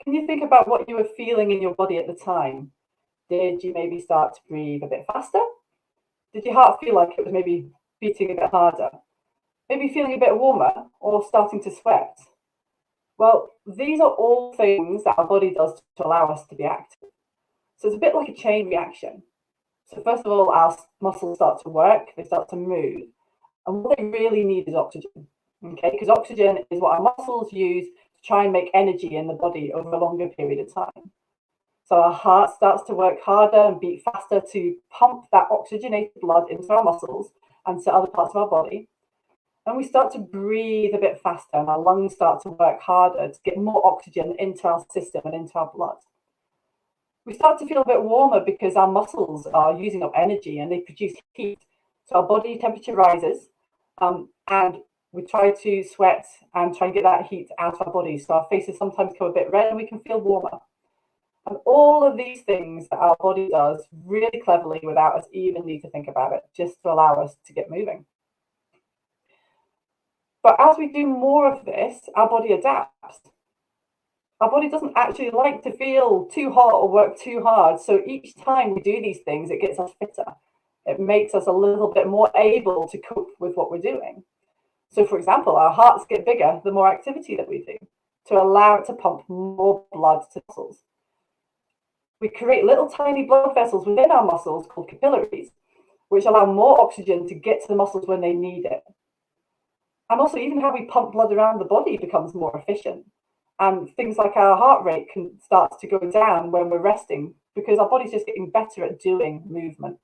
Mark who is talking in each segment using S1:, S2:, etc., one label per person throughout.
S1: Can you think about what you were feeling in your body at the time? Did you maybe start to breathe a bit faster? Did your heart feel like it was maybe beating a bit harder? Maybe feeling a bit warmer or starting to sweat? Well, these are all things that our body does to allow us to be active. So it's a bit like a chain reaction. So first of all, our muscles start to work, they start to move. And what they really need is oxygen, okay? Because oxygen is what our muscles use to try and make energy in the body over a longer period of time. So our heart starts to work harder and beat faster to pump that oxygenated blood into our muscles and to other parts of our body. And we start to breathe a bit faster, and our lungs start to work harder to get more oxygen into our system and into our blood. We start to feel a bit warmer because our muscles are using up energy and they produce heat. So our body temperature rises, and we try to sweat and try and get that heat out of our bodies. So our faces sometimes go a bit red and we can feel warmer. And all of these things that our body does really cleverly without us even need to think about it, just to allow us to get moving. But as we do more of this, our body adapts. Our body doesn't actually like to feel too hot or work too hard. So each time we do these things, it gets us fitter. It makes us a little bit more able to cope with what we're doing. So for example, our hearts get bigger the more activity that we do to allow it to pump more blood to muscles. We create little tiny blood vessels within our muscles called capillaries, which allow more oxygen to get to the muscles when they need it. And also even how we pump blood around the body becomes more efficient. And things like our heart rate can start to go down when we're resting because our body's just getting better at doing movement.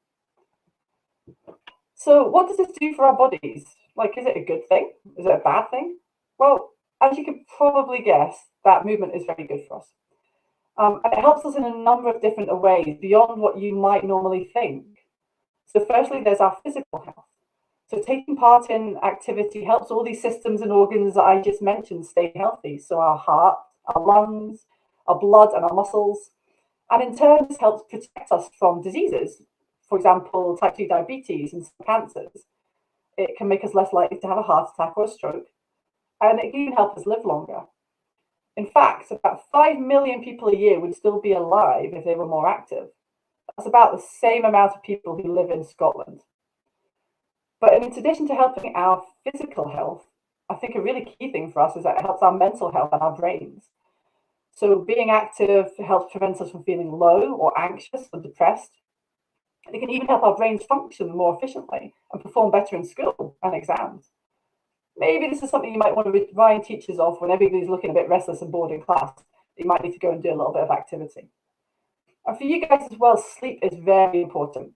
S1: So what does this do for our bodies? Like, is it a good thing? Is it a bad thing? Well, as you can probably guess, that movement is very good for us. And it helps us in a number of different ways beyond what you might normally think. So firstly, there's our physical health. So taking part in activity helps all these systems and organs that I just mentioned stay healthy. So our heart, our lungs, our blood and our muscles. And in turn, this helps protect us from diseases. For example, type 2 diabetes and some cancers. It can make us less likely to have a heart attack or a stroke. And it can even help us live longer. In fact, about 5 million people a year would still be alive if they were more active. That's about the same amount of people who live in Scotland. But in addition to helping our physical health, I think a really key thing for us is that it helps our mental health and our brains. So being active helps prevent us from feeling low or anxious or depressed. It can even help our brains function more efficiently and perform better in school and exams. Maybe this is something you might want to remind teachers of when everybody's looking a bit restless and bored in class. You might need to go and do a little bit of activity. And for you guys as well, sleep is very important.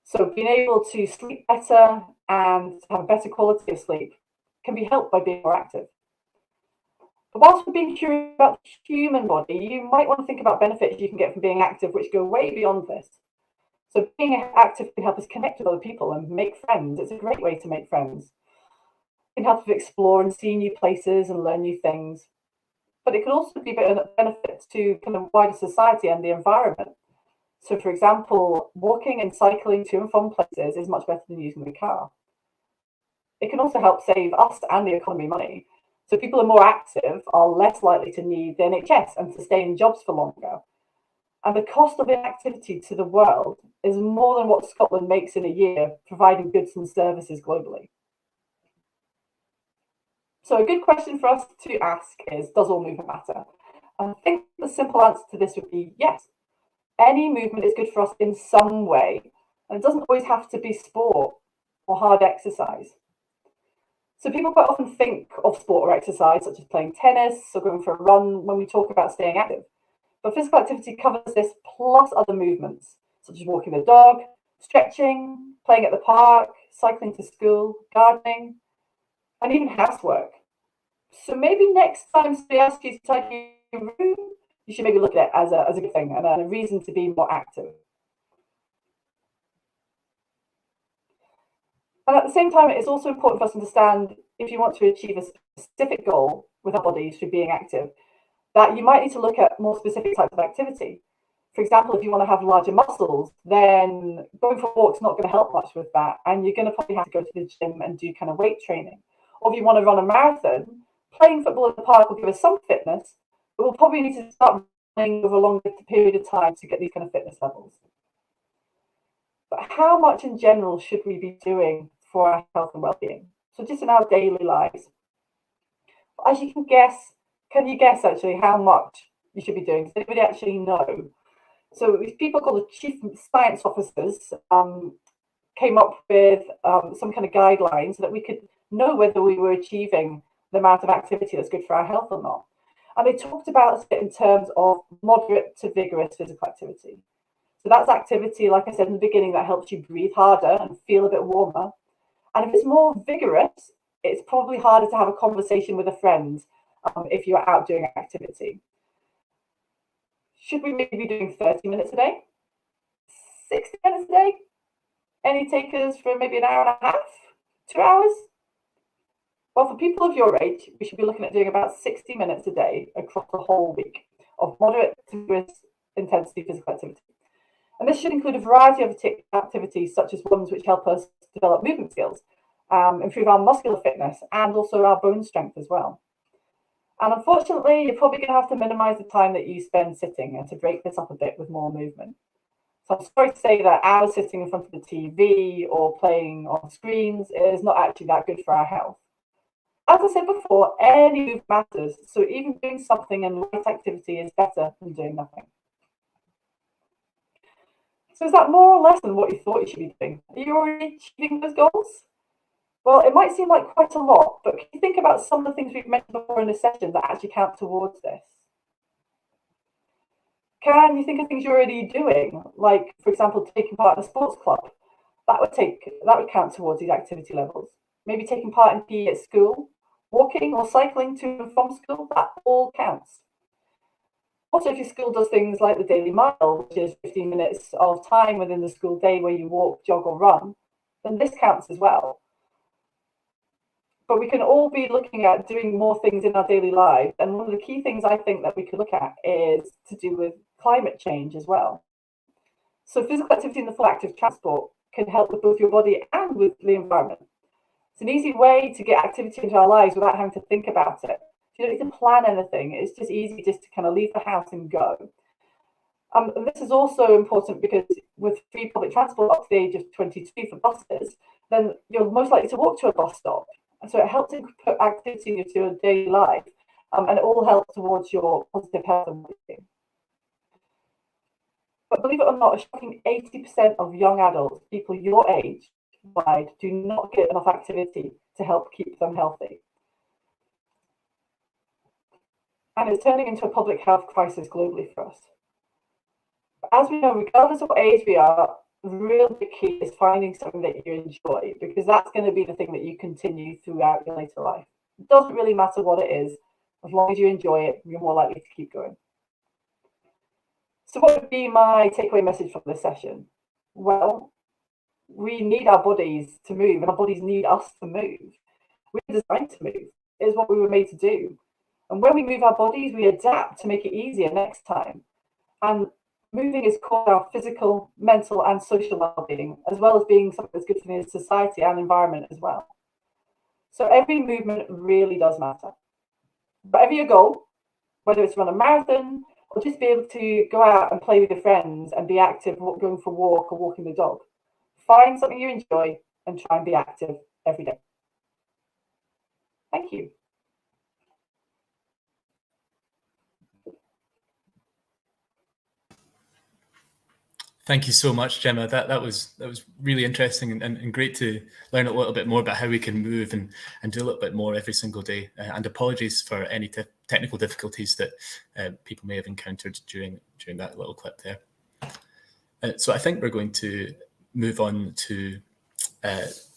S1: So being able to sleep better and have a better quality of sleep can be helped by being more active. But whilst we're being curious about the human body, you might want to think about benefits you can get from being active, which go way beyond this. So being active can help us connect with other people and make friends. It's a great way to make friends. It can help us explore and see new places and learn new things. But it can also be a benefit to kind of wider society and the environment. So for example, walking and cycling to and from places is much better than using the car. It can also help save us and the economy money. So people who are more active are less likely to need the NHS and to stay in jobs for longer. And the cost of inactivity to the world is more than what Scotland makes in a year, providing goods and services globally. So a good question for us to ask is, does all movement matter? And I think the simple answer to this would be yes. Any movement is good for us in some way, and it doesn't always have to be sport or hard exercise. So people quite often think of sport or exercise, such as playing tennis or going for a run, when we talk about staying active. But physical activity covers this plus other movements, such as walking the dog, stretching, playing at the park, cycling to school, gardening, and even housework. So maybe next time somebody asks you to tidy your room, you should maybe look at it as a good thing and a reason to be more active. And at the same time, it's also important for us to understand if you want to achieve a specific goal with our bodies through being active, that you might need to look at more specific types of activity. For example, if you want to have larger muscles, then going for walks is not going to help much with that. And you're going to probably have to go to the gym and do kind of weight training. Or if you want to run a marathon, playing football in the park will give us some fitness, but we'll probably need to start running over a longer period of time to get these kind of fitness levels. But how much in general should we be doing for our health and well-being? So just in our daily lives. As you can you guess actually how much you should be doing? Does anybody actually know? So these people called the chief science officers came up with some kind of guidelines so that we could know whether we were achieving the amount of activity that's good for our health or not. And they talked about it in terms of moderate to vigorous physical activity. So that's activity, like I said in the beginning, that helps you breathe harder and feel a bit warmer. And if it's more vigorous, it's probably harder to have a conversation with a friend if you're out doing activity. Should we maybe be doing 30 minutes a day? 60 minutes a day? Any takers for maybe an hour and a half? 2 hours? Well, for people of your age, we should be looking at doing about 60 minutes a day across the whole week of moderate to vigorous intensity physical activity. And this should include a variety of activities, such as ones which help us develop movement skills, improve our muscular fitness, and also our bone strength as well. And unfortunately, you're probably going to have to minimize the time that you spend sitting and to break this up a bit with more movement. So I'm sorry to say that hours sitting in front of the TV or playing on screens is not actually that good for our health. As I said before, any move matters, so even doing something in light activity is better than doing nothing. So is that more or less than what you thought you should be doing? Are you already achieving those goals? Well, it might seem like quite a lot, but can you think about some of the things we've mentioned before in this session that actually count towards this? Can you think of things you're already doing, like, for example, taking part in a sports club? That would count towards these activity levels. Maybe taking part in PE at school, walking or cycling to and from school, that all counts. Also, if your school does things like the daily mile, which is 15 minutes of time within the school day where you walk, jog, or run, then this counts as well. But we can all be looking at doing more things in our daily lives. And one of the key things I think that we could look at is to do with climate change as well. So physical activity in the full active transport can help with both your body and with the environment. It's an easy way to get activity into our lives without having to think about it. You don't need to plan anything. It's just easy just to kind of leave the house and go. And this is also important because with free public transport up to the age of 22 for buses, then you're most likely to walk to a bus stop. And so it helps to put activity into your daily life, and it all helps towards your positive health and well-being. But believe it or not, a shocking 80% of young adults, people your age, wide, do not get enough activity to help keep them healthy. And it's turning into a public health crisis globally for us. But as we know, regardless of what age we are, the real big key is finding something that you enjoy, because that's going to be the thing that you continue throughout your later life. It doesn't really matter what it is. As long as you enjoy it, you're more likely to keep going. So what would be my takeaway message from this session? Well, we need our bodies to move, and our bodies need us to move. We're designed to move. It is what we were made to do. And when we move our bodies, we adapt to make it easier next time. And moving is core to our physical, mental, and social well-being, as well as being something that's good for the society and environment as well. So every movement really does matter. Whatever your goal, whether it's run a marathon or just be able to go out and play with your friends and be active, going for a walk or walking the dog, find something you enjoy and try and be active every day. Thank you.
S2: Thank you so much, Gemma. That was really interesting and great to learn a little bit more about how we can move and do a little bit more every single day. And apologies for any technical difficulties that people may have encountered during that little clip there. So I think we're going to move on to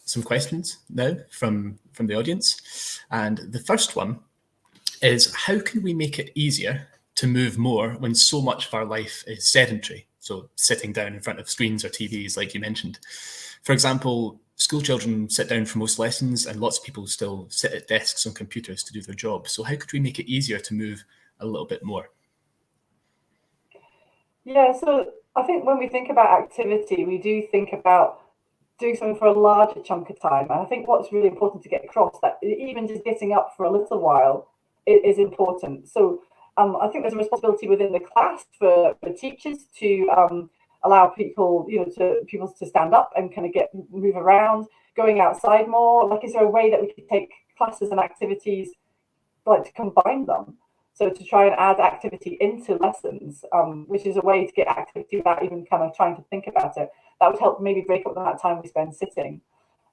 S2: some questions now from the audience. And the first one is, how can we make it easier to move more when so much of our life is sedentary? So sitting down in front of screens or TVs, like you mentioned. For example, school children sit down for most lessons, and lots of people still sit at desks on computers to do their job. So how could we make it easier to move a little bit more?
S1: Yeah, so I think when we think about activity, we do think about doing something for a larger chunk of time. And I think what's really important to get across, that even just getting up for a little while is important. So I think there's a responsibility within the class for teachers to allow people, to stand up and kind of move around, going outside more. Like, is there a way that we could take classes and activities, like, to combine them? So to try and add activity into lessons, which is a way to get activity without even kind of trying to think about it. That would help maybe break up the amount of time we spend sitting.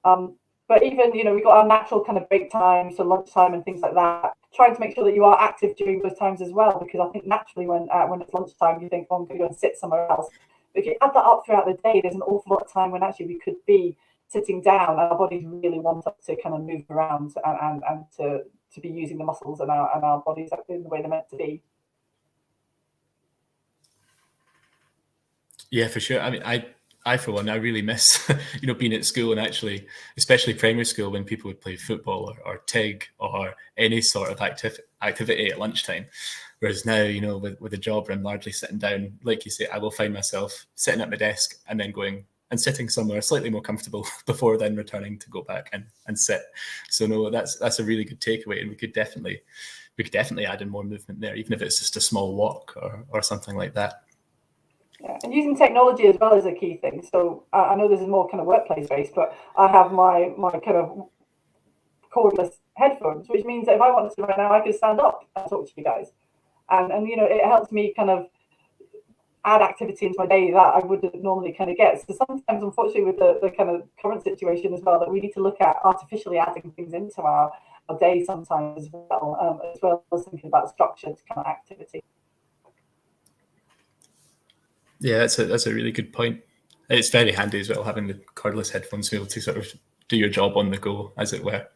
S1: But even, we've got our natural kind of break times, so lunchtime and things like that, trying to make sure that you are active during those times as well, because I think naturally when it's lunchtime, you think, oh, I'm going to go and sit somewhere else. But if you add that up throughout the day, there's an awful lot of time when actually we could be sitting down, and our bodies really want us to kind of move around and to be using the muscles and our bodies in the way they're meant to be.
S2: Yeah, for sure. I mean, I for one, I really miss, being at school, and actually, especially primary school, when people would play football or TIG or any sort of activity at lunchtime. Whereas now, with a job where I'm largely sitting down, like you say, I will find myself sitting at my desk and then going and sitting somewhere slightly more comfortable before then returning to go back and sit. So no, that's a really good takeaway, and we could definitely add in more movement there, even if it's just a small walk or something like that.
S1: Yeah, and using technology as well is a key thing. So I know this is more kind of workplace based, but I have my kind of cordless headphones, which means that if I wanted to right now, I could stand up and talk to you guys, and it helps me kind of add activity into my day that I wouldn't normally kind of get. So sometimes, unfortunately, with the kind of current situation as well, that we need to look at artificially adding things into our day sometimes as well as thinking about structured kind of activity.
S2: Yeah, that's a really good point. It's very handy as well, having the cordless headphones to be able to sort of do your job on the go, as it were.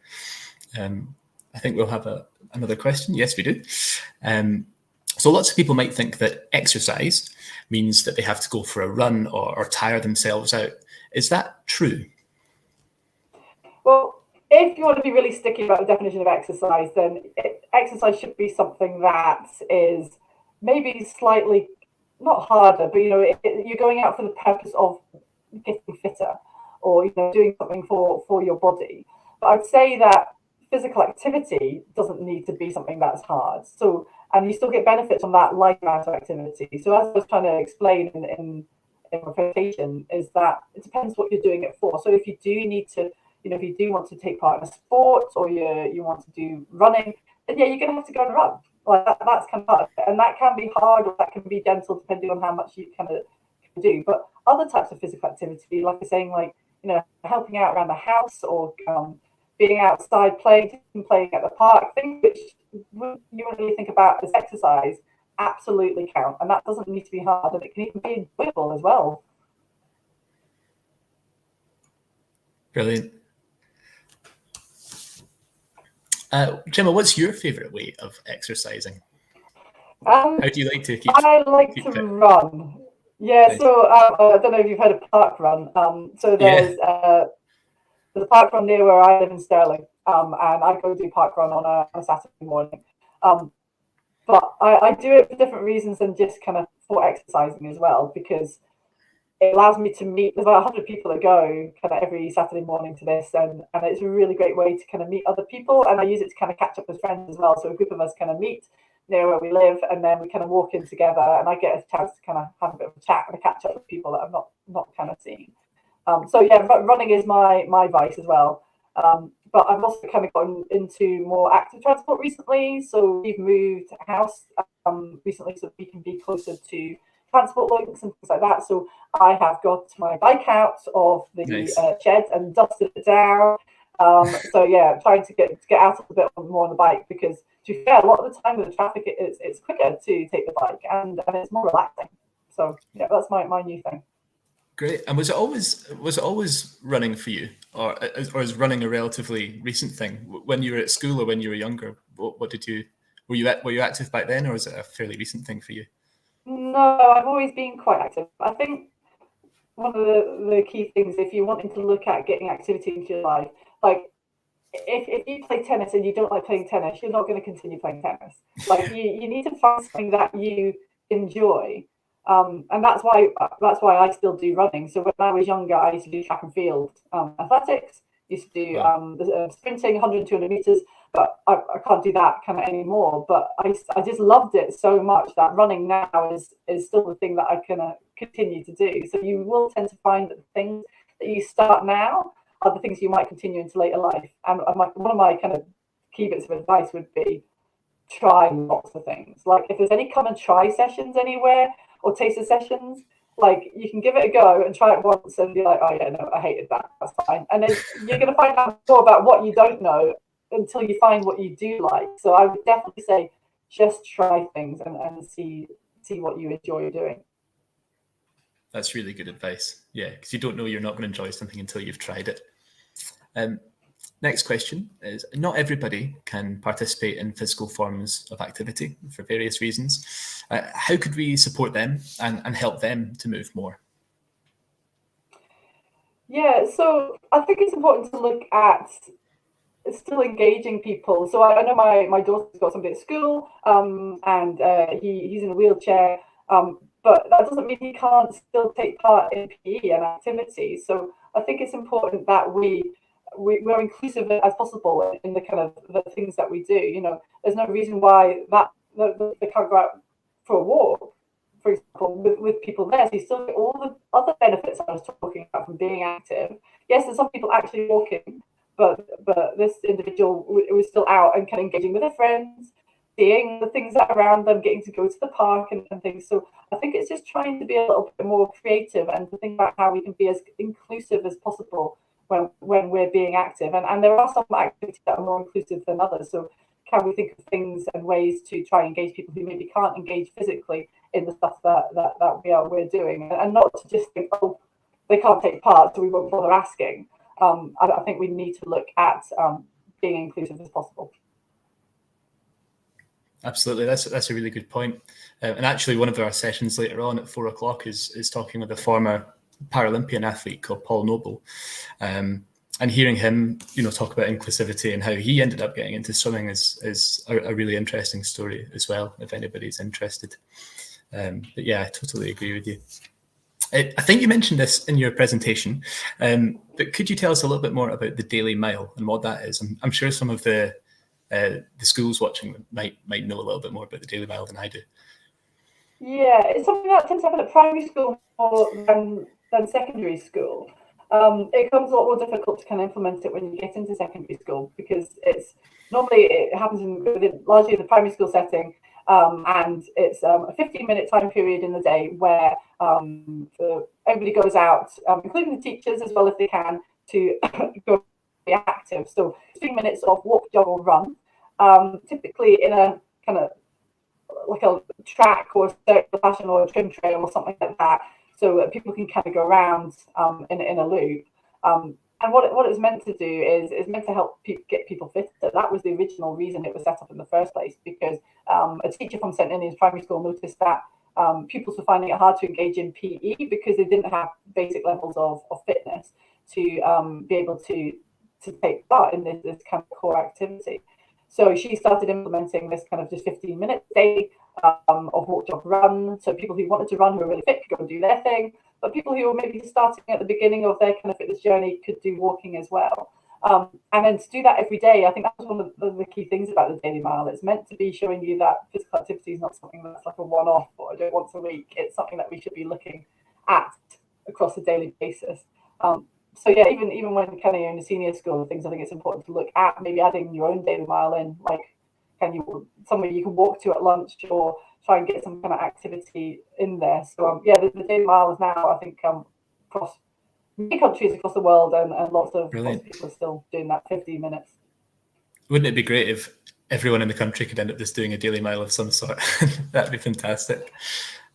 S2: I think we'll have another question. Yes, we do. So lots of people might think that exercise means that they have to go for a run or tire themselves out. Is that true?
S1: Well, if you want to be really sticky about the definition of exercise, then exercise should be something that is maybe slightly, not harder, but you're going out for the purpose of getting fitter, or doing something for your body. But I'd say that physical activity doesn't need to be something that's hard. So, and you still get benefits from that light amount of activity. So as I was trying to explain in my presentation, is that it depends what you're doing it for. So if you do need to, if you do want to take part in a sport, or you want to do running, then yeah, you're going to have to go and run. Like that's kind of hard, and that can be hard, or that can be gentle depending on how much you kind of do. But other types of physical activity, like I'm saying, like helping out around the house, or being outside playing at the park, things which you wouldn't really think about as exercise, absolutely count, and that doesn't need to be hard, and it can even be enjoyable as well.
S2: Brilliant. Gemma, what's your favourite way of exercising? How do you like to keep?
S1: I like to run. Yeah, nice. So I don't know if you've heard of park run. So there's a park run near where I live in Stirling, and I go do park run on a Saturday morning. But I do it for different reasons than just kind of for exercising as well, because it allows me to meet. There's about 100 people that go kind of every Saturday morning to this, and it's a really great way to kind of meet other people, and I use it to kind of catch up with friends as well. So a group of us kind of meet near where we live, and then we kind of walk in together, and I get a chance to kind of have a bit of a chat and a catch up with people that I've not kind of seen. So yeah, running is my vice as well. But I've also kind of gotten into more active transport recently. So we've moved house recently, so we can be closer to transport links and things like that. So I have got my bike out of the shed and dusted it down. So yeah, trying to get out a bit more on the bike, because to be fair, a lot of the time with the traffic, it's quicker to take the bike, and it's more relaxing. So yeah, that's my new thing.
S2: Great. And was it always running for you, or is running a relatively recent thing? When you were at school or when you were younger, what did you were you active back then, or is it a fairly recent thing for you?
S1: No, I've always been quite active. I think one of the key things, if you're wanting to look at getting activity into your life, like if you play tennis and you don't like playing tennis, you're not going to continue playing tennis. Like you need to find something that you enjoy. And that's why I still do running. So when I was younger, I used to do track and field athletics, used to do sprinting 100 and 200 meters. but I can't do that kind of anymore. But I just loved it so much that running now is still the thing that I can continue to do. So you will tend to find that the things that you start now are the things you might continue into later life. And one of my kind of key bits of advice would be try lots of things. Like if there's any come and try sessions anywhere or taster sessions, like you can give it a go and try it once and be like, oh yeah, no, I hated that. That's fine. And then you're going to find out more about what you don't know until you find what you do like. So I would definitely say just try things and see what you enjoy doing.
S2: That's really good advice. Yeah, because you don't know you're not going to enjoy something until you've tried it. Next question is, not everybody can participate in physical forms of activity for various reasons. How could we support them and help them to move more?
S1: Yeah, so I think it's important to look at still engaging people. So I know my daughter's got somebody at school, and he's in a wheelchair, but that doesn't mean he can't still take part in PE and activities. So I think it's important that we're inclusive as possible in the kind of the things that we do. You know, there's no reason why they can't go out for a walk, for example, with people there. So you still get all the other benefits I was talking about from being active. Yes, there's some people actually walking, but this individual was still out and kind of engaging with their friends, seeing the things that are around them, getting to go to the park and things. So I think it's just trying to be a little bit more creative and to think about how we can be as inclusive as possible when we're being active. And there are some activities that are more inclusive than others. So can we think of things and ways to try and engage people who maybe can't engage physically in the stuff that we're doing, and not to just think, oh, they can't take part, so we won't bother asking. I think we need to look at being inclusive as possible.
S2: Absolutely, that's a really good point. And actually, one of our sessions later on at 4 o'clock is talking with a former Paralympian athlete called Paul Noble, and hearing him, talk about inclusivity and how he ended up getting into swimming is a really interesting story as well, if anybody's interested. But yeah, I totally agree with you. I think you mentioned this in your presentation, but could you tell us a little bit more about the Daily Mile and what that is? I'm sure some of the schools watching might know a little bit more about the Daily Mile than I do.
S1: Yeah, it's something that tends to happen at primary school more than secondary school. It becomes a lot more difficult to kind of implement it when you get into secondary school, because it happens within largely the primary school setting, and it's a 15-minute time period in the day where everybody goes out, including the teachers as well if they can, to go be active. So 15 minutes of walk, jog, or run, typically in a kind of like a track or a circular fashion or a trim trail or something like that, so that people can kind of go around in a loop. And what it's meant to do is meant to help get people fitter. That was the original reason it was set up in the first place, because a teacher from St. Ninian's Primary School noticed that pupils were finding it hard to engage in PE because they didn't have basic levels of fitness to be able to take part in this kind of core activity. So she started implementing this kind of just 15-minute day of walk, jog, run. So people who wanted to run, who were really fit, could go and do their thing. But people who were maybe starting at the beginning of their kind of fitness journey could do walking as well. And then to do that every day, I think that was one of the key things about the Daily Mile. It's meant to be showing you that physical activity is not something that's like a one-off or I do it once a week. It's something that we should be looking at across a daily basis. So yeah, even when kind of you're in a senior school and things, I think it's important to look at maybe adding your own Daily Mile in, like somewhere you can walk to at lunch, or try and get some kind of activity in there. So yeah, the Daily Mile is now, I think, across many countries across the world, and lots of people are still doing that 15 minutes.
S2: Wouldn't it be great if everyone in the country could end up just doing a Daily Mile of some sort? That'd be fantastic.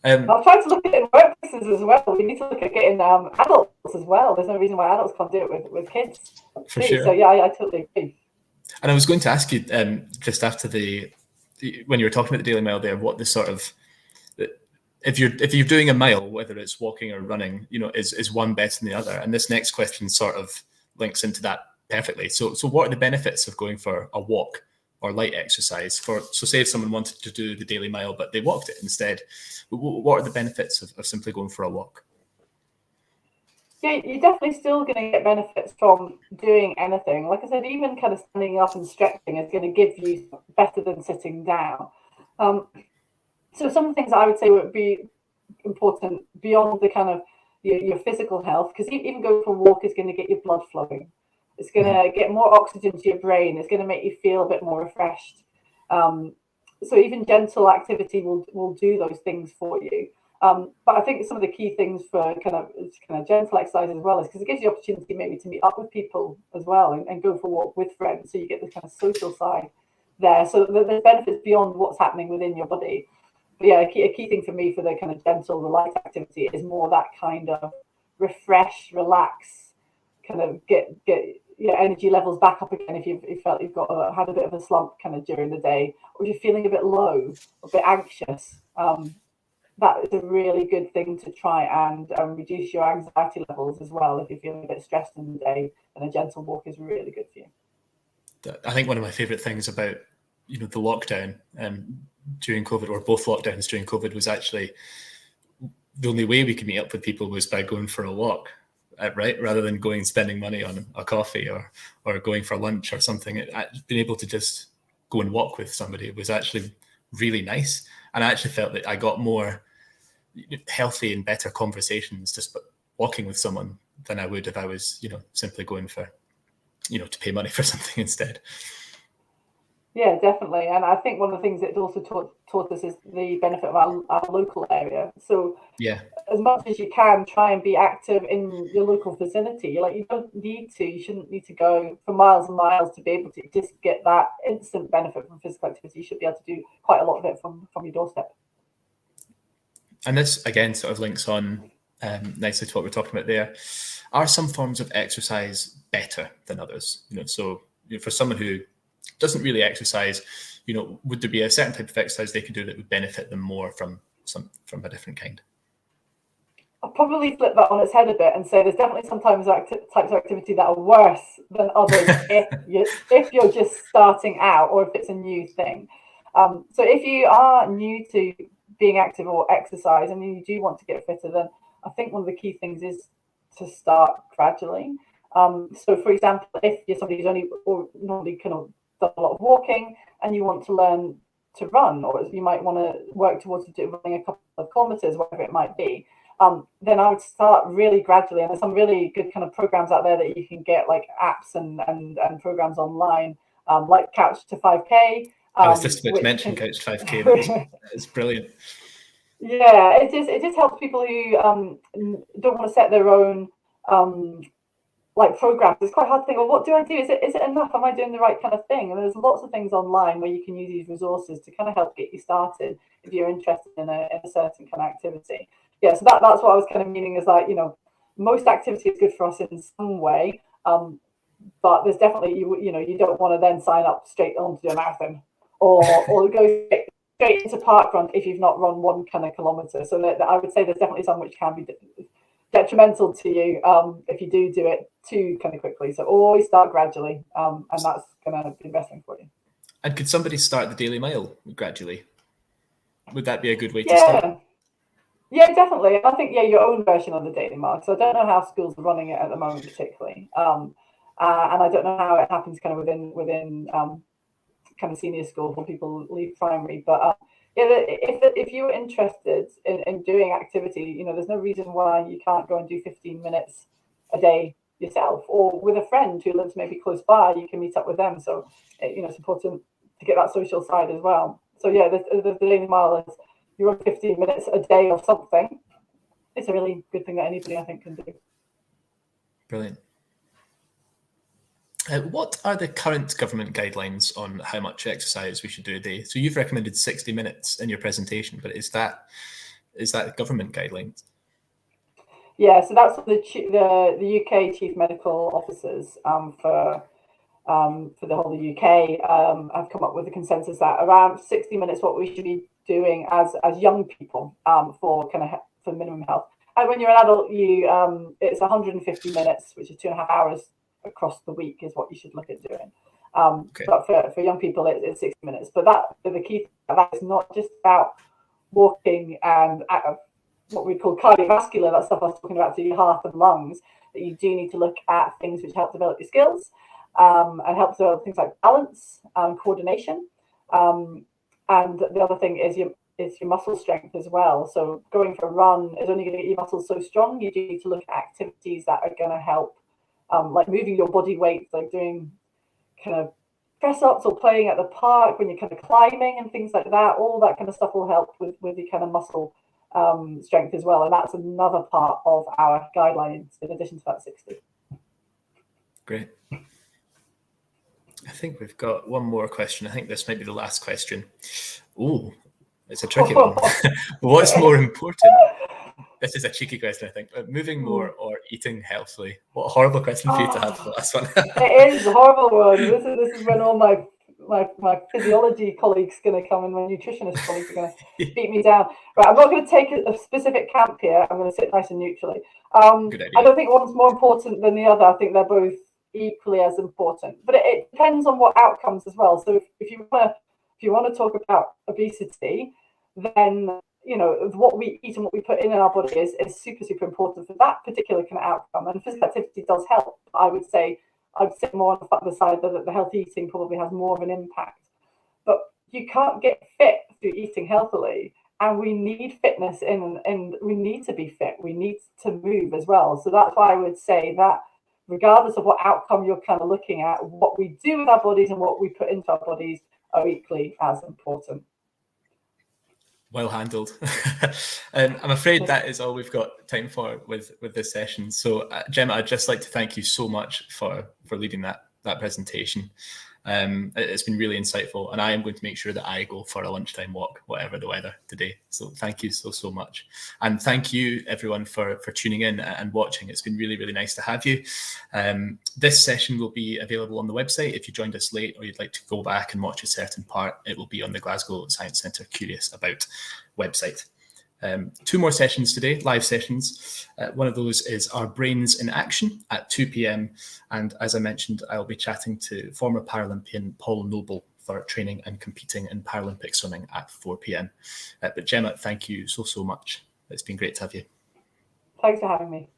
S1: I'll try to look at it in workplaces as well. We need to look at getting adults as well. There's no reason why adults can't do it with kids.
S2: For sure.
S1: So yeah, I totally agree.
S2: And I was going to ask you just after when you were talking about the Daily Mile there, what the sort of, if you're doing a mile, whether it's walking or running, is one better than the other? And this next question sort of links into that perfectly. So what are the benefits of going for a walk or light exercise? So say if someone wanted to do the Daily Mile, but they walked it instead, what are the benefits of simply going for a walk?
S1: Yeah, you're definitely still going to get benefits from doing anything. Like I said, even kind of standing up and stretching is going to give you better than sitting down. So some of the things I would say would be important beyond the kind of your physical health, because even going for a walk is going to get your blood flowing. It's going to get more oxygen to your brain. It's going to make you feel a bit more refreshed. So even gentle activity will do those things for you. But I think some of the key things for kind of gentle exercise as well is because it gives you opportunity maybe to meet up with people as well and go for a walk with friends. So you get this kind of social side there. So there's benefits beyond what's happening within your body. But yeah, a key thing for me for the kind of gentle, light activity is more that kind of refresh, relax, kind of get your energy levels back up again if you felt you've got had a bit of a slump kind of during the day, or if you're feeling a bit low, a bit anxious. That is a really good thing to try and reduce your anxiety levels as well. If you're feeling a bit stressed in the day, then a gentle walk is really good for you.
S2: I think one of my favourite things about the lockdown during COVID, or both lockdowns during COVID, was actually the only way we could meet up with people was by going for a walk, right? Rather than going and spending money on a coffee or going for lunch or something. Being able to just go and walk with somebody was actually really nice. And I actually felt that I got more healthy and better conversations just walking with someone than I would if I was, simply going for, to pay money for something instead.
S1: Yeah, definitely. And I think one of the things it also taught us is the benefit of our local area. So
S2: yeah,
S1: as much as you can, try and be active in your local vicinity. Like, you don't need to, you shouldn't need to go for miles and miles to be able to just get that instant benefit from physical activity. You should be able to do quite a lot of it from your doorstep.
S2: And this, again, sort of links on nicely to what we're talking about there. Are some forms of exercise better than others? So for someone who doesn't really exercise, would there be a certain type of exercise they could do that would benefit them more from a different kind?
S1: I'll probably flip that on its head a bit and say there's definitely sometimes types of activity that are worse than others if you're just starting out or if it's a new thing. So if you are new to being active or exercise and you do want to get fitter, then I think one of the key things is to start gradually. So for example, if you're somebody who's only or normally kind of done a lot of walking and you want to learn to run, or you might want to work towards running a couple of kilometers, whatever it might be, then I would start really gradually. And there's some really good kind of programs out there that you can get, like apps and programs online, like Couch to 5K.
S2: I was just about to mention Couch to 5K. It's brilliant.
S1: Yeah, it just helps people who don't want to set their own like programs. It's quite hard to think, well, what do I do? Is it enough? Am I doing the right kind of thing? And there's lots of things online where you can use these resources to kind of help get you started if you're interested in a certain kind of activity. Yeah, so that's what I was kind of meaning is like, most activity is good for us in some way, but there's definitely you don't want to then sign up straight on to do a marathon or go straight into parkrun if you've not run 1 kind of kilometer. So that I would say there's definitely some which can be detrimental to you if you do it too kind of quickly. So always start gradually, and that's going to be the best thing for you.
S2: And could somebody start the Daily Mile gradually? Would that be a good way to start?
S1: Yeah, definitely. I think your own version of the Daily Mile. So I don't know how schools are running it at the moment, particularly, and I don't know how it happens kind of within kind of senior school when people leave primary. But if you're interested in doing activity, there's no reason why you can't go and do 15 minutes a day yourself, or with a friend who lives maybe close by. You can meet up with them. So it's important to get that social side as well. So yeah, the Daily Mile is, you run 15 minutes a day or something. It's a really good thing that anybody, I think, can do.
S2: Brilliant. What are the current government guidelines on how much exercise we should do a day? So you've recommended 60 minutes in your presentation, but is that government guidelines?
S1: Yeah, so that's what the UK Chief Medical Officers for the whole of the UK have come up with a consensus that around 60 minutes what we should be doing as young people for minimum health. And when you're an adult, it's 150 minutes, which is 2.5 hours across the week, is what you should look at doing.
S2: Okay.
S1: But for young people, it's 60 minutes. But the key thing, that is not just about walking and what we call cardiovascular, that stuff I was talking about, to your heart and lungs, that you do need to look at things which help develop your skills, and help develop things like balance, coordination. And the other thing is your muscle strength as well. So going for a run is only going to get your muscles so strong. You do need to look at activities that are going to help, like moving your body weight, like doing kind of press ups or playing at the park when you're kind of climbing and things like that. All that kind of stuff will help with your kind of muscle strength as well. And that's another part of our guidelines in addition to that 60.
S2: Great. I think we've got one more question. I think this might be the last question. Oh, it's a tricky one. What's more important? This is a cheeky question, I think. Moving more or eating healthily? What a horrible question for you to have for the last one.
S1: It is a horrible one. This is when all my physiology colleagues are going to come and my nutritionist colleagues are going to beat me down. Right, I'm not going to take a specific camp here. I'm going to sit nice and neutrally.
S2: Good idea.
S1: I don't think one's more important than the other. I think they're both equally as important, but it depends on what outcomes as well. So if you want to talk about obesity, then what we eat and what we put in our body is super important for that particular kind of outcome. And physical activity does help. I would say more on the side that the healthy eating probably has more of an impact. But you can't get fit through eating healthily, and we need fitness and we need to be fit. We need to move as well. So that's why I would say that regardless of what outcome you're kind of looking at, what we do with our bodies and what we put into our bodies are equally as important.
S2: Well handled. I'm afraid that is all we've got time for with this session. So Gemma, I'd just like to thank you so much for leading that presentation. It's been really insightful, and I am going to make sure that I go for a lunchtime walk, whatever the weather today. So thank you so much. And thank you everyone for tuning in and watching. It's been really, really nice to have you. This session will be available on the website. If you joined us late or you'd like to go back and watch a certain part, it will be on the Glasgow Science Centre Curious About website. 2 more sessions today, live sessions. One of those is our Brains in Action at 2 p.m. And as I mentioned, I'll be chatting to former Paralympian Paul Noble for training and competing in Paralympic swimming at 4 p.m. But Gemma, thank you so much. It's been great to have you.
S1: Thanks for having me.